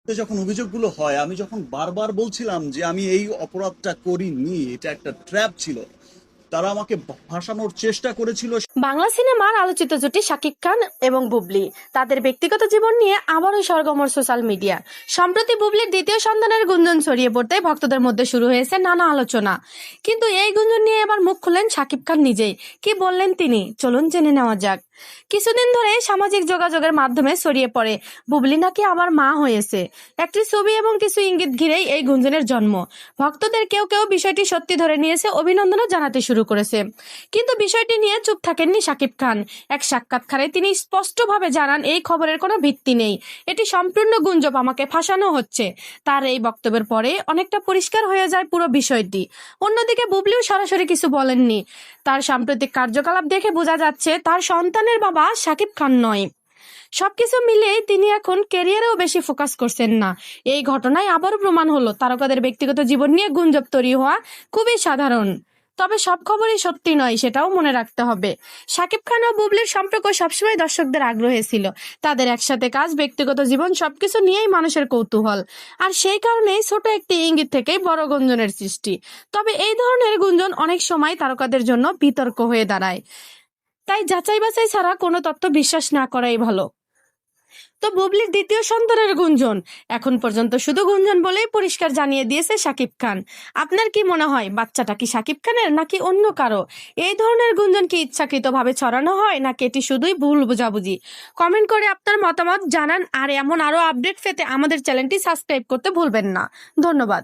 যখন অভিযোগগুলো হয়, আমি যখন বারবার বলছিলাম যে আমি এই অপরাধটা করিনি, এটা একটা ট্র্যাপ ছিল, তারা আমাকে ভাসানোর চেষ্টা করেছিল। বাংলা সিনেমার আলোচিত জুটি শাকিব খান এবং বুবলি, তাদের ব্যক্তিগত জীবন নিয়ে আবারও সরগরম সোশ্যাল মিডিয়া। সম্প্রতি বুবলির দ্বিতীয় সন্তানের গুঞ্জন ছড়িয়ে পড়তে ভক্তদের মধ্যে শুরু হয়েছে নানা আলোচনা। কিন্তু এই গুঞ্জন নিয়ে এবার মুখ খুললেন শাকিব খান নিজেই। কি বললেন তিনি, চলুন জেনে নেওয়া যাক। কিছুদিন ধরে সামাজিক যোগাযোগের মাধ্যমে ছড়িয়ে পড়ে বুবলি নাকি আবার মা হয়েছে। একটি ছবি এবং কিছু ইঙ্গিত ঘিরেই এই গুঞ্জনের জন্ম। ভক্তদের কেউ কেউ বিষয়টি সত্যি ধরে নিয়েছে, অভিনন্দনও জানাতে শুরু করেছে। কিন্তু বিষয়টি নিয়ে চুপ থাকেননি শাকিব খান। এক সাক্ষাৎকারে তিনি স্পষ্টভাবে জানান, এই খবরের কোনো ভিত্তি নেই, এটি সম্পূর্ণ গুঞ্জন, আমাকে ফাঁসানো হচ্ছে। তার এই বক্তব্যের পরে অনেকটা পরিষ্কার হয়ে যায় পুরো বিষয়টি। অন্যদিকে বুবলিও সরাসরি কিছু বলেননি। তার সাম্প্রতিক কার্যকলাপ দেখে বোঝা যাচ্ছে তার সন্তানের বাবা শাকিব খান নয়। সবকিছু মিলিয়ে তিনি এখন ক্যারিয়ারেও বেশি ফোকাস করছেন না। এই ঘটনায় আবারও প্রমাণ হলো তারকাদের ব্যক্তিগত জীবন নিয়ে গুঞ্জন তৈরি হওয়া খুবই সাধারণ। তবে সব খবরই সত্যি নয়, সেটাও মনে রাখতে হবে। শাকিব খান ও বুবলির সম্পর্ক সবসময় দর্শকদের আগ্রহে ছিল। তাদের একসাথে কাজ, ব্যক্তিগত জীবন সবকিছু নিয়েই মানুষের কৌতূহল। আর সেই কারণেই ছোট একটি ইঙ্গিত থেকেই বড় গুঞ্জনের সৃষ্টি। তবে এই ধরনের গুঞ্জন অনেক সময় তারকাদের জন্য বিতর্ক হয়ে দাঁড়ায়। তাই যাচাই বাছাই ছাড়া কোনো তথ্য বিশ্বাস না করাই ভালো। তো বুবলির দ্বিতীয় সন্তানের গুঞ্জন এখন পর্যন্ত শুধু গুঞ্জন বলেই পরিষ্কার জানিয়ে দিয়েছে শাকিব খান। আপনার কি মনে হয়, বাচ্চাটা কি শাকিব খানের নাকি অন্য কারো? এই ধরনের গুঞ্জন কি ইচ্ছাকৃতভাবে ছড়ানো হয় নাকি এটি শুধুই ভুল বোঝাবুঝি? কমেন্ট করে আপনার মতামত জানান। আর এমন আরো আপডেট পেতে আমাদের চ্যানেলটি সাবস্ক্রাইব করতে ভুলবেন না। ধন্যবাদ।